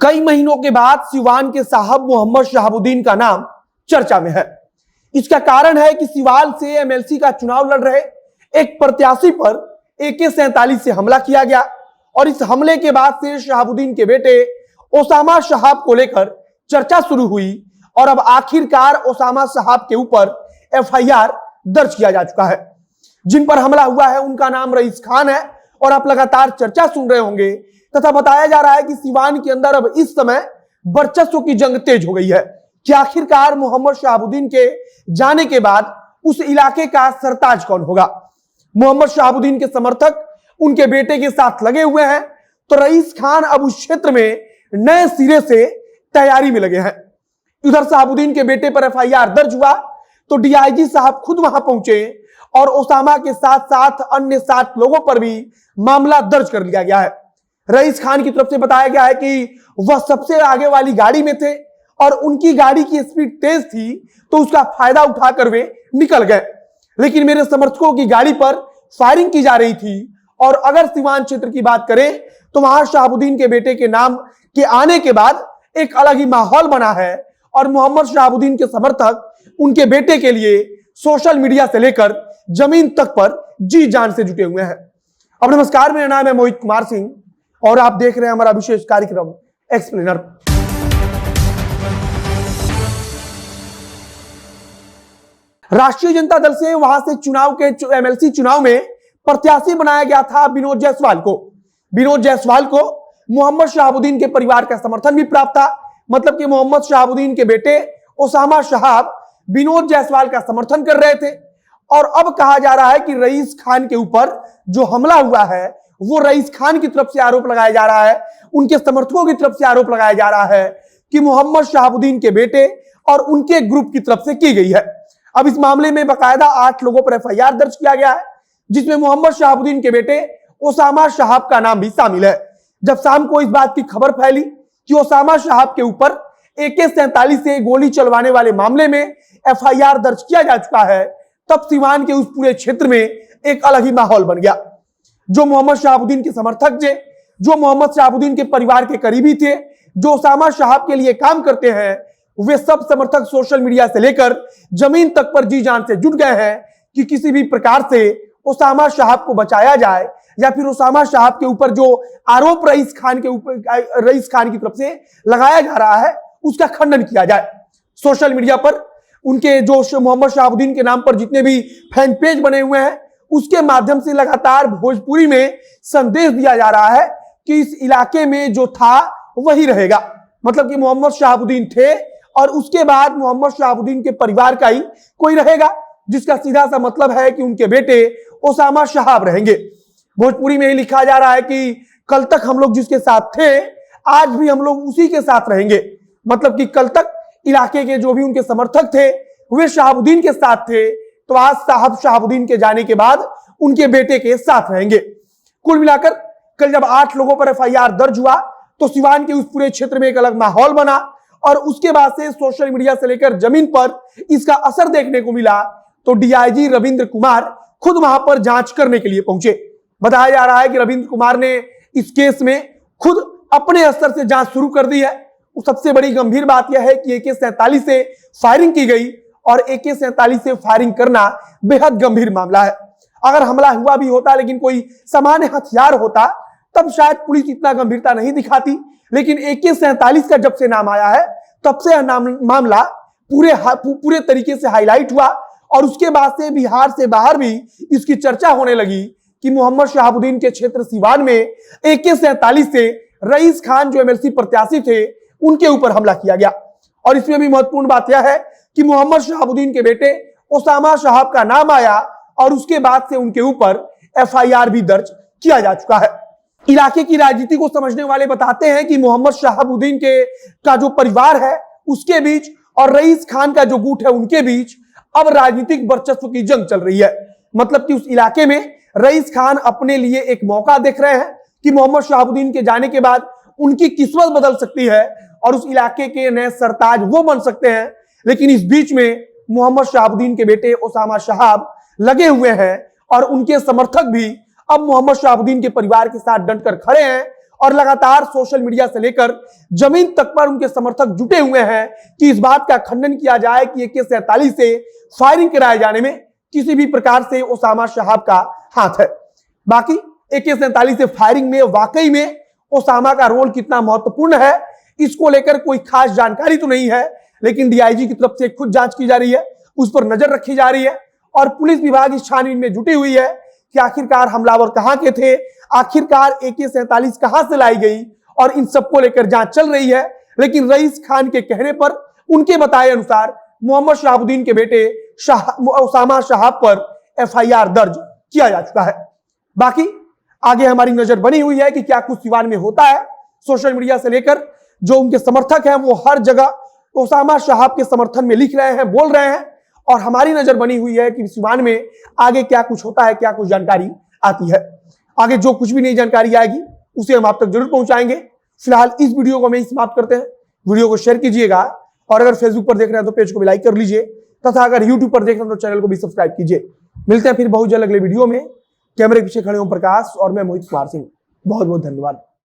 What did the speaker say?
कई महीनों के बाद सिवान के साहब मोहम्मद शहाबुद्दीन का नाम चर्चा में है। इसका कारण है कि सिवान से एमएलसी का चुनाव लड़ रहे एक प्रत्याशी पर AK-47 से हमला किया गया और इस हमले के बाद से शहाबुद्दीन के बेटे ओसामा शहाब को लेकर चर्चा शुरू हुई और अब आखिरकार ओसामा शहाब के ऊपर FIR दर्ज किया जा चुका है। जिन पर हमला हुआ है उनका नाम रईस खान है और आप लगातार चर्चा सुन रहे होंगे तथा बताया जा रहा है कि सिवान के अंदर अब इस समय वर्चस्व की जंग तेज हो गई है कि आखिरकार मोहम्मद शहाबुद्दीन के जाने के बाद उस इलाके का सरताज कौन होगा। मोहम्मद शहाबुद्दीन के समर्थक उनके बेटे के साथ लगे हुए हैं तो रईस खान अब उस क्षेत्र में नए सिरे से तैयारी में लगे हैं। उधर शहाबुद्दीन के बेटे पर FIR दर्ज हुआ तो DIG साहब खुद वहां पहुंचे और ओसामा के साथ साथ अन्य 7 लोगों पर भी मामला दर्ज कर लिया गया है। रईस खान की तरफ से बताया गया है कि वह सबसे आगे वाली गाड़ी में थे और उनकी गाड़ी की स्पीड तेज थी तो उसका फायदा उठाकर वे निकल गए, लेकिन मेरे समर्थकों की गाड़ी पर फायरिंग की जा रही थी। और अगर सिवान क्षेत्र की बात करें तो वहां शहाबुद्दीन के बेटे के नाम के आने के बाद एक अलग ही माहौल बना है और मोहम्मद शहाबुद्दीन के समर्थक उनके बेटे के लिए सोशल मीडिया से लेकर जमीन तक पर जी जान से जुटे हुए हैं। अब नमस्कार, मेरा नाम है मोहित कुमार सिंह और आप देख रहे हैं हमारा विशेष कार्यक्रम एक्सप्लेनर। राष्ट्रीय जनता दल से वहां से चुनाव के MLC चुनाव में प्रत्याशी बनाया गया था विनोद जायसवाल को। विनोद जायसवाल को मोहम्मद शहाबुद्दीन के परिवार का समर्थन भी प्राप्त था, मतलब कि मोहम्मद शहाबुद्दीन के बेटे ओसामा शहाब विनोद जायसवाल का समर्थन कर रहे थे। और अब कहा जा रहा है कि रईस खान के ऊपर जो हमला हुआ है वो रईस खान की तरफ से आरोप लगाया जा रहा है, उनके समर्थकों की तरफ से आरोप लगाया जा रहा है कि मोहम्मद शहाबुद्दीन के बेटे और उनके ग्रुप की तरफ से की गई है। अब इस मामले में बकायदा 8 लोगों पर FIR दर्ज किया गया है, जिसमें मोहम्मद शहाबुद्दीन के बेटे ओसामा शहाब का नाम भी शामिल है। जब शाम को इस बात की खबर फैली कि ओसामा शहाब के ऊपर AK-47 से गोली चलवाने वाले मामले में FIR दर्ज किया जा चुका है, तब सिवान के उस पूरे क्षेत्र में एक अलग ही माहौल बन गया। जो मोहम्मद शहाबुद्दीन के समर्थक थे, जो मोहम्मद शहाबुद्दीन के परिवार के करीबी थे, जो ओसामा शहाब के लिए काम करते हैं, वे सब समर्थक सोशल मीडिया से लेकर जमीन तक पर जी जान से जुट गए हैं कि किसी भी प्रकार से ओसामा शहाब को बचाया जाए या फिर ओसामा शहाब के ऊपर जो आरोप रईस खान की तरफ से लगाया जा रहा है उसका खंडन किया जाए। सोशल मीडिया पर उनके जो मोहम्मद शहाबुद्दीन के नाम पर जितने भी फैन पेज बने हुए हैं उसके माध्यम से लगातार भोजपुरी में संदेश दिया जा रहा है कि इस इलाके में जो था वही रहेगा, मतलब कि मोहम्मद शहाबुद्दीन थे और उसके बाद मोहम्मद शहाबुद्दीन के परिवार का ही कोई रहेगा, जिसका सीधा सा मतलब है कि उनके बेटे ओसामा शहाब रहेंगे। भोजपुरी में ही लिखा जा रहा है कि कल तक हम लोग जिसके साथ थे आज भी हम लोग उसी के साथ रहेंगे, मतलब कि कल तक इलाके के जो भी उनके समर्थक थे वे शहाबुद्दीन के साथ थे, तो आज साहब शहाबुद्दीन के जाने के बाद उनके बेटे के साथ रहेंगे। कुल मिलाकर कल जब 8 लोगों पर FIR दर्ज हुआ तो सिवान के उस पूरे क्षेत्र में एक अलग माहौल बना और उसके बाद से सोशल मीडिया से लेकर जमीन पर इसका असर देखने को मिला। तो DIG रविंद्र कुमार खुद वहां पर जांच करने के लिए पहुंचे। बताया जा रहा है कि रविंद्र कुमार ने इस केस में खुद अपने स्तर से जांच शुरू कर दी है। सबसे बड़ी गंभीर बात यह है कि AK-47 से फायरिंग की गई और AK-47 से फायरिंग करना बेहद गंभीर मामला है। अगर हमला हुआ भी होता लेकिन कोई सामान्य हथियार होता तब शायद पुलिस इतना गंभीरता नहीं दिखाती, लेकिन AK-47 का जब से नाम आया है तब से मामला पूरे तरीके से हाईलाइट हुआ और उसके बाद से बिहार से बाहर भी इसकी चर्चा होने लगी कि मोहम्मद शहाबुद्दीन के क्षेत्र सिवान में AK-47 से रईस खान जो MLC प्रत्याशी थे उनके ऊपर हमला किया गया। और इसमें भी महत्वपूर्ण बात यह है कि मोहम्मद शहाबुद्दीन के बेटे ओसामा शहाब का नाम आया और उसके बाद से उनके ऊपर FIR भी दर्ज किया जा चुका है। इलाके की राजनीति को समझने वाले बताते हैं कि मोहम्मद शहाबुद्दीन का जो परिवार है उसके बीच और रईस खान का जो गुट है उनके बीच अब राजनीतिक वर्चस्व की जंग चल रही है। मतलब कि उस इलाके में रईस खान अपने लिए एक मौका देख रहे हैं कि मोहम्मद शहाबुद्दीन के जाने के बाद उनकी किस्मत बदल सकती है और उस इलाके के नए सरताज वो बन सकते हैं। लेकिन इस बीच में मोहम्मद शहाबुद्दीन के बेटे ओसामा शहाब लगे हुए हैं और उनके समर्थक भी अब मोहम्मद शहाबुद्दीन के परिवार के साथ डटकर खड़े हैं और लगातार सोशल मीडिया से लेकर जमीन तक पर उनके समर्थक जुटे हुए हैं कि इस बात का खंडन किया जाए कि AK-47 से फायरिंग कराए जाने में किसी भी प्रकार से ओसामा शहाब का हाथ है। बाकी AK-47 से फायरिंग में वाकई में ओसामा का रोल कितना महत्वपूर्ण है, इसको लेकर कोई खास जानकारी तो नहीं है, लेकिन DIG की तरफ से खुद जांच की जा रही है, उस पर नजर रखी जा रही है और पुलिस विभाग इस छानबीन में जुटी हुई है कि आखिरकार हमलावर कहां के थे, आखिरकार AK-47 कहां से लाई गई, और इन सबको लेकर जांच चल रही है। लेकिन रईस खान के कहने पर, उनके बताए अनुसार मोहम्मद शहाबुद्दीन के बेटे ओसामा शहाब पर FIR दर्ज किया जा चुका है। बाकी आगे हमारी नजर बनी हुई है कि क्या कुछ सिवान में होता है। सोशल मीडिया से लेकर जो उनके समर्थक हैं वो हर जगह ओसामा शहाब के समर्थन में लिख रहे हैं, बोल रहे हैं, और हमारी नजर बनी हुई है कि सिवान में आगे क्या कुछ होता है, क्या कुछ जानकारी आती है। आगे जो कुछ भी नई जानकारी आएगी उसे हम आप तक जरूर पहुंचाएंगे। फिलहाल इस वीडियो को हम यहीं समाप्त करते हैं। वीडियो को शेयर कीजिएगा और अगर फेसबुक पर देख रहे हैं तो पेज को भी लाइक कर लीजिए, तथा अगर यूट्यूब पर देख रहे हैं तो चैनल को भी सब्सक्राइब कीजिए। मिलते हैं फिर बहुत जल्द अगले वीडियो में। कैमरे के पीछे खड़े ओम प्रकाश और मैं मोहित कुमार सिंह। बहुत बहुत धन्यवाद।